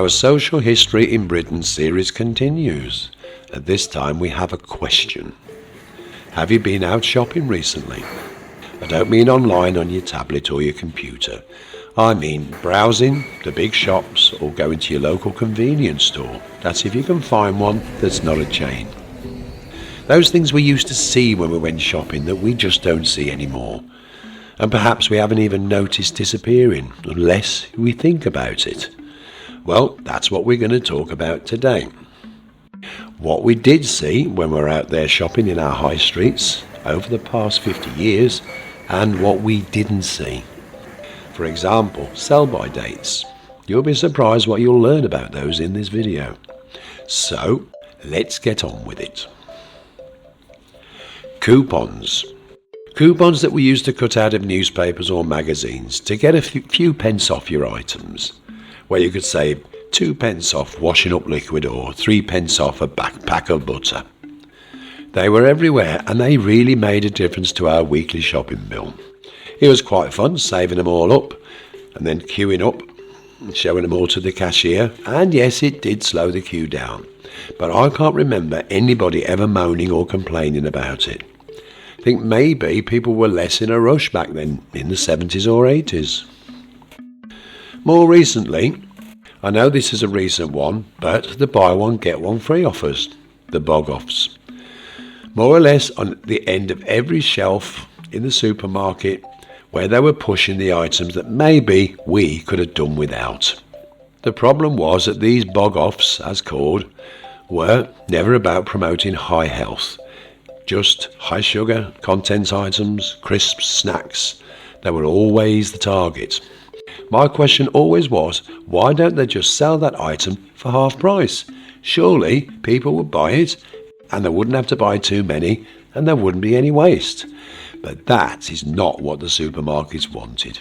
Our Social History in Britain series continues. At this time we have a question. Have you been out shopping recently? I don't mean online on your tablet or your computer. I mean browsing the big shops or going to your local convenience store. That's if you can find one that's not a chain. Those things we used to see when we went shopping that we just don't see anymore. And perhaps we haven't even noticed disappearing unless we think about it. Well, that's what we're going to talk about today. What we did see when we were out there shopping in our high streets over the past 50 years and what we didn't see. For example, sell-by dates. You'll be surprised what you'll learn about those in this video. So, let's get on with it. Coupons. Coupons that we used to cut out of newspapers or magazines to get a few pence off your items, where you could save 2 pence off washing up liquid or 3 pence off a pack of butter. They were everywhere and they really made a difference to our weekly shopping bill. It was quite fun saving them all up and then queuing up and showing them all to the cashier, and yes, it did slow the queue down, but I can't remember anybody ever moaning or complaining about it. I think maybe people were less in a rush back then in the 70s or 80s. More recently, I know this is a recent one, but the buy one get one free offers, the bog-offs. More or less on the end of every shelf in the supermarket where they were pushing the items that maybe we could have done without. The problem was that these bog-offs, as called, were never about promoting high health, just high sugar content items, crisps, snacks. They were always the target. My question always was, why don't they just sell that item for half price? Surely people would buy it and they wouldn't have to buy too many and there wouldn't be any waste. But that is not what the supermarkets wanted.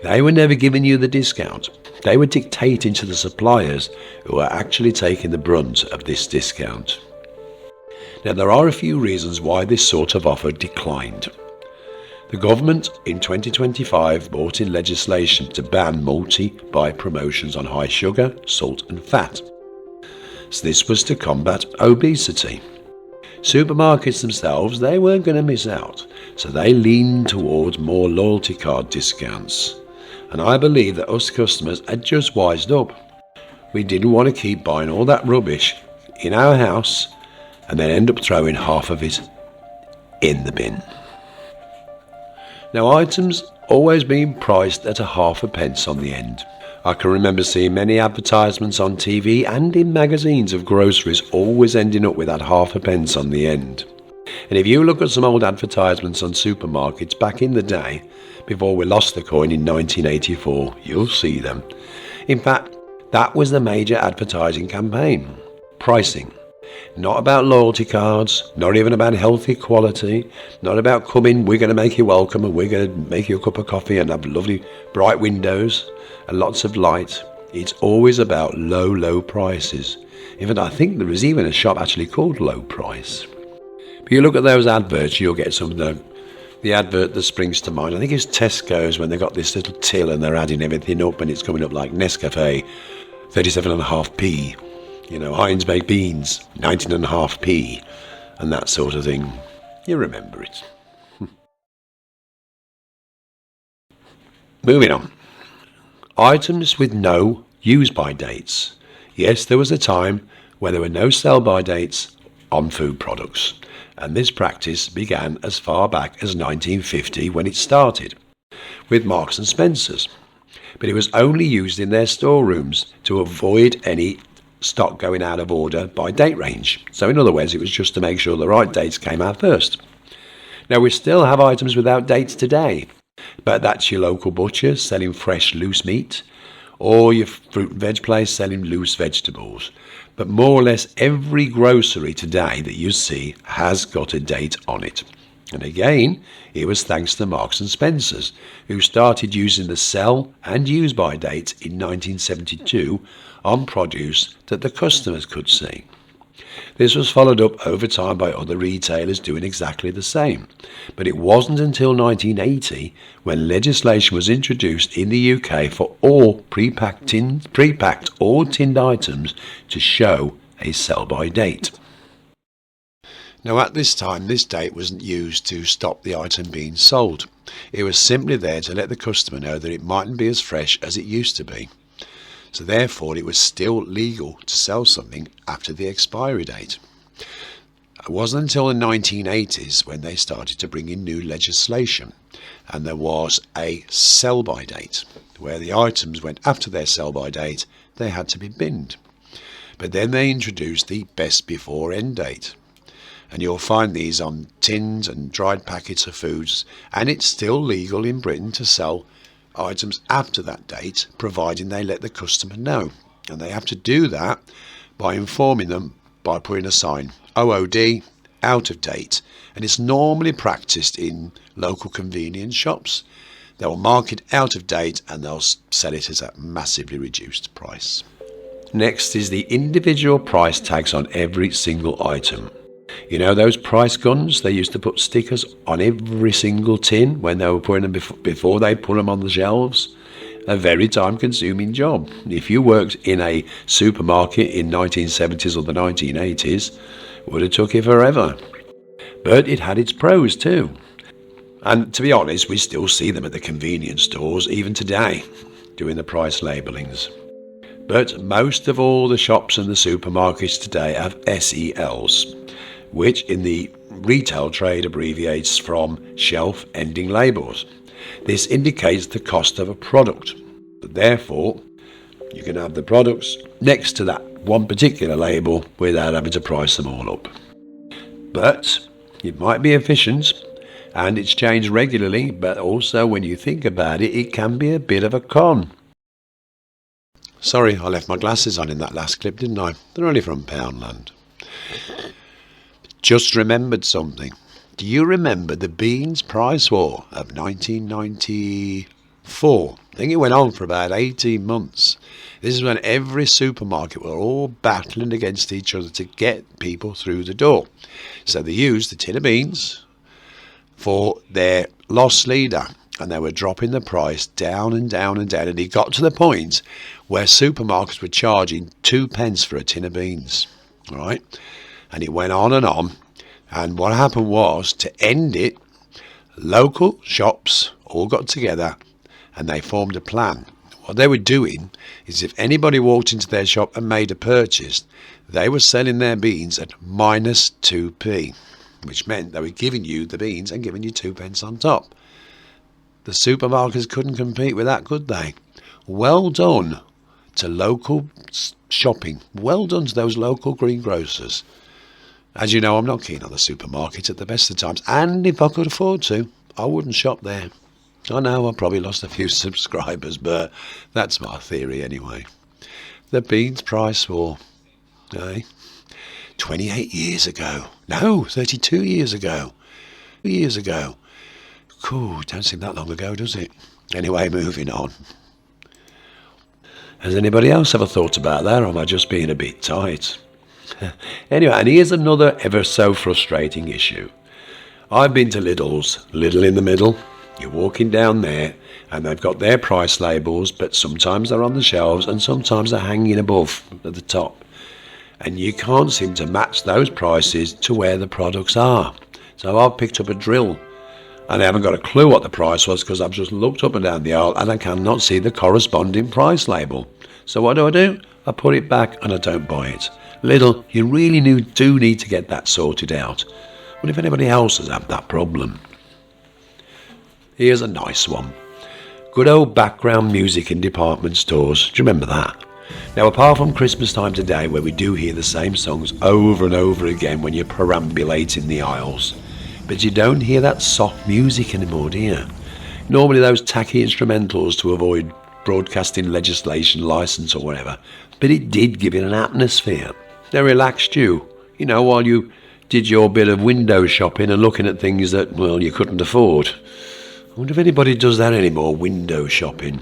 They were never giving you the discount. They were dictating to the suppliers who are actually taking the brunt of this discount. Now there are a few reasons why this sort of offer declined. The government in 2025 brought in legislation to ban multi-buy promotions on high sugar, salt and fat. So this was to combat obesity. Supermarkets themselves, they weren't going to miss out, so they leaned towards more loyalty card discounts. And I believe that us customers had just wised up. We didn't want to keep buying all that rubbish in our house and then end up throwing half of it in the bin. Now, items always being priced at a half a pence on the end. I can remember seeing many advertisements on TV and in magazines of groceries always ending up with that half a pence on the end. And if you look at some old advertisements on supermarkets back in the day, before we lost the coin in 1984, you'll see them. In fact, that was the major advertising campaign. Pricing. Not about loyalty cards, not even about healthy quality, not about coming, we're going to make you welcome and we're going to make you a cup of coffee and have lovely bright windows and lots of light. It's always about low prices. In fact, I think there is even a shop actually called Low Price. But you look at those adverts, you'll get some of the advert that springs to mind. I think it's Tesco's when they got this little till and they're adding everything up and it's coming up like Nescafe, 37.5p. You know, Heinz baked beans, 19.5p, and that sort of thing. You remember it. Moving on. Items with no use-by dates. Yes, there was a time where there were no sell-by dates on food products, and this practice began as far back as 1950 when it started, with Marks and Spencer's. But it was only used in their storerooms to avoid any stock going out of order by date range. So in other words, it was just to make sure the right dates came out first. Now we still have items without dates today, but that's your local butcher selling fresh loose meat or your fruit and veg place selling loose vegetables. But more or less every grocery today that you see has got a date on it. And again, it was thanks to Marks and Spencer's, who started using the sell and use by dates in 1972 on produce that the customers could see. This was followed up over time by other retailers doing exactly the same. But it wasn't until 1980 when legislation was introduced in the UK for all pre-packed or tinned items to show a sell-by date. Now at this time, this date wasn't used to stop the item being sold. It was simply there to let the customer know that it mightn't be as fresh as it used to be. So therefore it was still legal to sell something after the expiry date. It wasn't until the 1980s when they started to bring in new legislation, and there was a sell-by date, where the items went after their sell-by date, they had to be binned. But then they introduced the best before end date, and you'll find these on tins and dried packets of foods, and it's still legal in Britain to sell items after that date, providing they let the customer know. And they have to do that by informing them by putting a sign, OOD, out of date. And it's normally practiced in local convenience shops. They'll mark it out of date and they'll sell it as a massively reduced price. Next is the individual price tags on every single item. You know those price guns? They used to put stickers on every single tin when they were putting them before they put them on the shelves. A very time-consuming job. If you worked in a supermarket in 1970s or the 1980s, it would have took you forever. But it had its pros too. And to be honest, we still see them at the convenience stores even today, doing the price labellings. But most of all the shops and the supermarkets today have SELs, which in the retail trade abbreviates from shelf ending labels. This indicates the cost of a product. Therefore, you can have the products next to that one particular label without having to price them all up. But it might be efficient and it's changed regularly, but also when you think about it, it can be a bit of a con. Sorry, I left my glasses on in that last clip, didn't I? They're only from Poundland. Just remembered something. Do you remember the beans price war of 1994? I think it went on for about 18 months. This is when every supermarket were all battling against each other to get people through the door. So they used the tin of beans for their loss leader, and they were dropping the price down and down and down, and it got to the point where supermarkets were charging 2p for a tin of beans. All right? And it went on, and what happened was, to end it, local shops all got together and they formed a plan. What they were doing is, if anybody walked into their shop and made a purchase, they were selling their beans at minus 2p, which meant they were giving you the beans and giving you 2p on top. The supermarkets couldn't compete with that, could they? Well done to local shopping. Well done to those local greengrocers. As you know, I'm not keen on the supermarket at the best of times, and if I could afford to, I wouldn't shop there. I know I probably lost a few subscribers, but that's my theory anyway. The beans price war, 28 years ago. No, 32 years ago. 2 years ago. Cool, don't seem that long ago, does it? Anyway, moving on. Has anybody else ever thought about that, or am I just being a bit tight? Anyway, and here's another ever so frustrating issue. I've been to Lidl's, Lidl in the middle. You're walking down there and they've got their price labels, but sometimes they're on the shelves and sometimes they're hanging above at the top. And you can't seem to match those prices to where the products are. So I've picked up a drill and I haven't got a clue what the price was because I've just looked up and down the aisle and I cannot see the corresponding price label. So what do? I put it back and I don't buy it. Lidl, you really do need to get that sorted out. What if anybody else has had that problem? Here's a nice one. Good old background music in department stores. Do you remember that? Now, apart from Christmas time today, where we do hear the same songs over and over again when you perambulate in the aisles, but you don't hear that soft music anymore, do you? Normally those tacky instrumentals to avoid broadcasting legislation, license or whatever, but it did give it an atmosphere. They relaxed you, while you did your bit of window shopping and looking at things that, well, you couldn't afford. I wonder if anybody does that anymore, window shopping.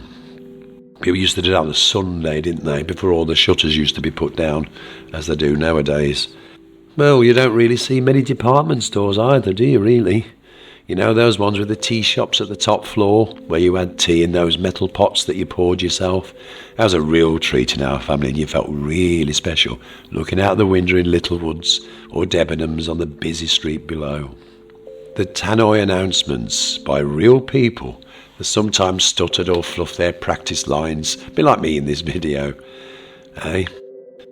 People used to do it on a Sunday, didn't they, before all the shutters used to be put down, as they do nowadays. Well, you don't really see many department stores either, do you, really? You know, those ones with the tea shops at the top floor, where you had tea in those metal pots that you poured yourself. That was a real treat in our family, and you felt really special looking out the window in Littlewoods or Debenhams on the busy street below. The tannoy announcements by real people that sometimes stuttered or fluffed their practice lines, a bit like me in this video. Eh?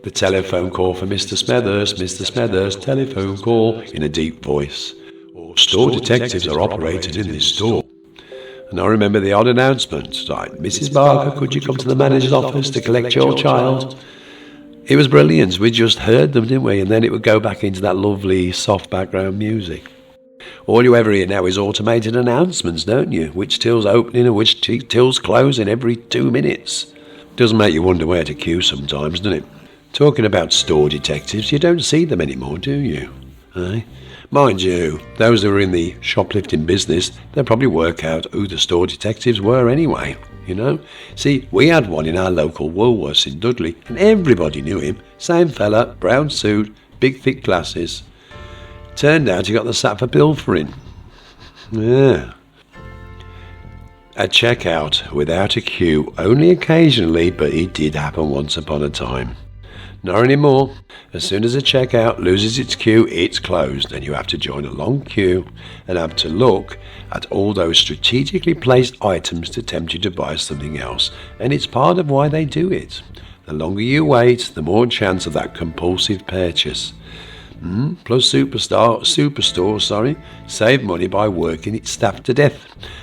The telephone call for Mr. Smethurst, telephone call, in a deep voice. Or store detectives are operated in this store. And I remember the odd announcement, like, Mrs. Barker, could you come to the manager's office to collect your child? It was brilliant. We just heard them, didn't we? And then it would go back into that lovely soft background music. All you ever hear now is automated announcements, don't you? Which till's opening and which till's closing every 2 minutes. Doesn't make you wonder where to queue sometimes, doesn't it? Talking about store detectives, you don't see them anymore, do you? Eh? Mind you, those who are in the shoplifting business, they'll probably work out who the store detectives were anyway, you know? See, we had one in our local Woolworths in Dudley, and everybody knew him. Same fella, brown suit, big thick glasses. Turned out he got the sack for pilfering. Yeah. At checkout, without a queue, only occasionally, but it did happen once upon a time. Not anymore. As soon as a checkout loses its queue, it's closed, and you have to join a long queue and have to look at all those strategically placed items to tempt you to buy something else. And it's part of why they do it. The longer you wait, the more chance of that compulsive purchase. Plus Superstore, save money by working its staff to death,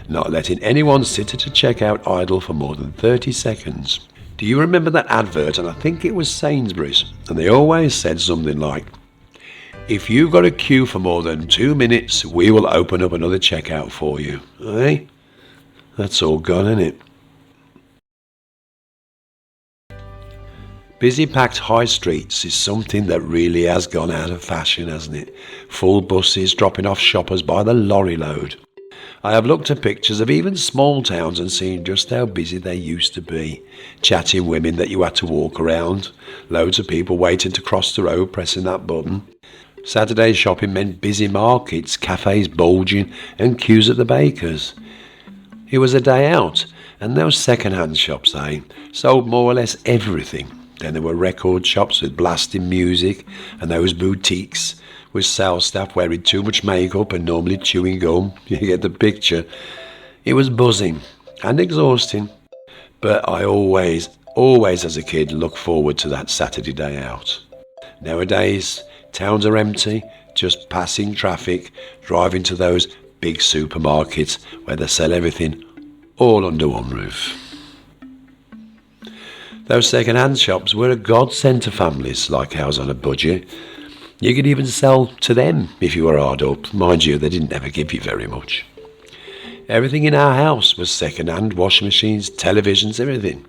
not letting anyone sit at a checkout idle for more than 30 seconds. Do you remember that advert? And I think it was Sainsbury's, and they always said something like, if you've got a queue for more than 2 minutes, we will open up another checkout for you. Eh? That's all gone, isn't it? Busy packed high streets is something that really has gone out of fashion, hasn't it? Full buses dropping off shoppers by the lorry load. I have looked at pictures of even small towns and seen just how busy they used to be. Chatting women that you had to walk around. Loads of people waiting to cross the road pressing that button. Saturday shopping meant busy markets, cafes bulging and queues at the bakers. It was a day out, and those second-hand shops, sold more or less everything. Then there were record shops with blasting music, and those boutiques with sales staff wearing too much makeup and normally chewing gum. You get the picture. It was buzzing and exhausting, but I always as a kid looked forward to that Saturday day out. Nowadays, towns are empty, just passing traffic, driving to those big supermarkets where they sell everything all under one roof. Those second-hand shops were a godsend to families like ours on a budget. You could even sell to them if you were hard up. Mind you, they didn't ever give you very much. Everything in our house was second-hand, washing machines, televisions, everything.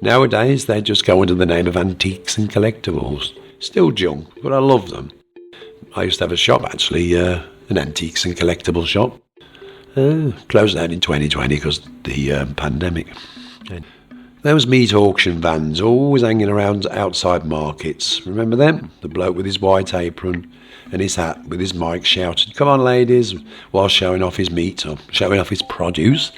Nowadays, they just go under the name of antiques and collectibles. Still junk, but I love them. I used to have a shop, actually, an antiques and collectible shop. Closed down in 2020 because of the pandemic. Those meat auction vans always hanging around outside markets. Remember them? The bloke with his white apron and his hat with his mic shouted, "Come on, ladies," while showing off his meat or showing off his produce.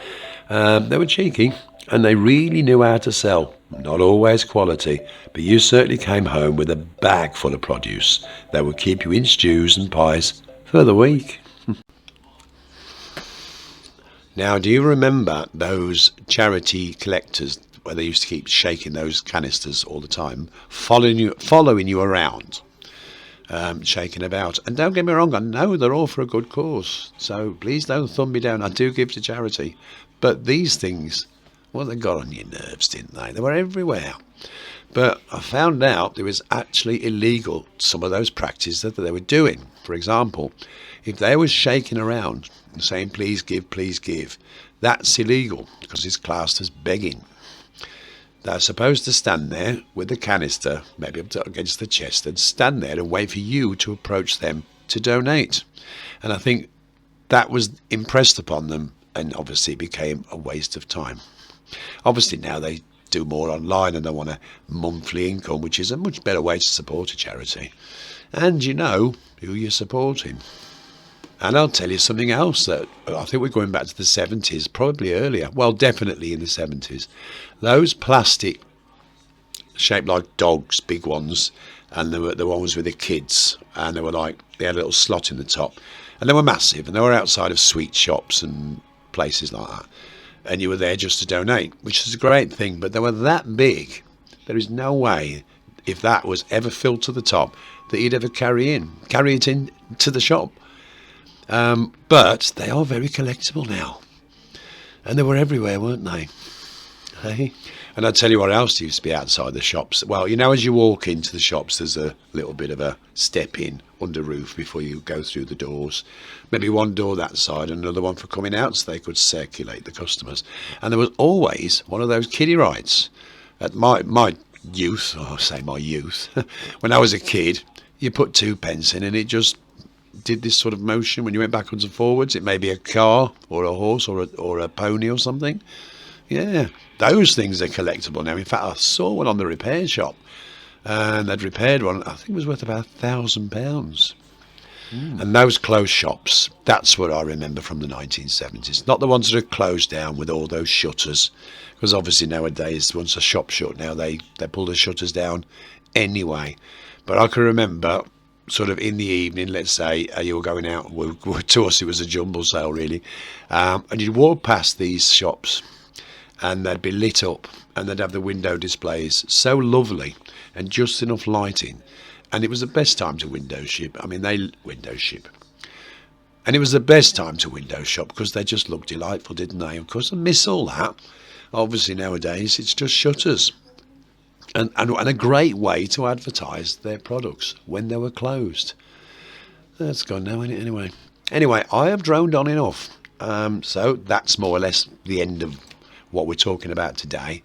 They were cheeky and they really knew how to sell. Not always quality, but you certainly came home with a bag full of produce that would keep you in stews and pies for the week. Now, do you remember those charity collectors where they used to keep shaking those canisters all the time, following you around, shaking about? And don't get me wrong, I know they're all for a good cause, so please don't thumb me down. I do give to charity. But these things, well, they got on your nerves, didn't they? They were everywhere. But I found out it was actually illegal, some of those practices that they were doing. For example, if they were shaking around and saying, please give, that's illegal because it's classed as begging. They're supposed to stand there with the canister, maybe up against the chest, and stand there and wait for you to approach them to donate. And I think that was impressed upon them and obviously became a waste of time. Obviously now they do more online and they want a monthly income, which is a much better way to support a charity. And you know who you're supporting. And I'll tell you something else that I think we're going back to the 70s, probably earlier. Well, definitely in the 70s. Those plastic shaped like dogs, big ones, and they were the ones with the kids, and they had a little slot in the top, and they were massive, and they were outside of sweet shops and places like that, and you were there just to donate, which is a great thing. But they were that big, there is no way, if that was ever filled to the top, that you'd ever carry it in to the shop. But they are very collectible now, and they were everywhere, weren't they? Hey? And I'll tell you what else used to be outside the shops. Well, you know, as you walk into the shops, there's a little bit of a step in under roof before you go through the doors. Maybe one door that side and another one for coming out, so they could circulate the customers. And there was always one of those kiddie rides. At my youth, or I say my youth, when I was a kid, you put 2p in and it just did this sort of motion when you went backwards and forwards. It may be a car or a horse or a pony or something. Yeah, those things are collectible now. In fact, I saw one on the repair shop, and they'd repaired one. I think it was worth about £1,000. And those closed shops, that's what I remember from the 1970s. Not the ones that are closed down with all those shutters, because obviously nowadays, once a shop shut now, they pull the shutters down anyway. But I can remember sort of in the evening, let's say you were going out, to us it was a jumble sale really, and you'd walk past these shops and they'd be lit up and they'd have the window displays, so lovely and just enough lighting, and it was the best time to window shop. I mean, they window shop, and it was the best time to window shop because they just looked delightful, didn't they? Of course, I miss all that. Obviously nowadays it's just shutters. And a great way to advertise their products when they were closed. That's gone now, isn't it? Anyway, I have droned on enough. So that's more or less the end of what we're talking about today.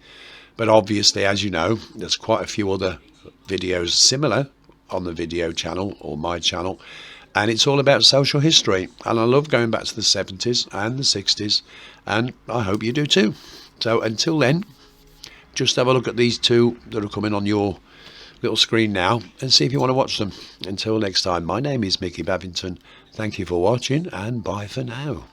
But obviously, as you know, there's quite a few other videos similar on the video channel or my channel. And it's all about social history. And I love going back to the 70s and the 60s. And I hope you do too. So until then, just have a look at these two that are coming on your little screen now and see if you want to watch them. Until next time, my name is Mickey Bavington. Thank you for watching and bye for now.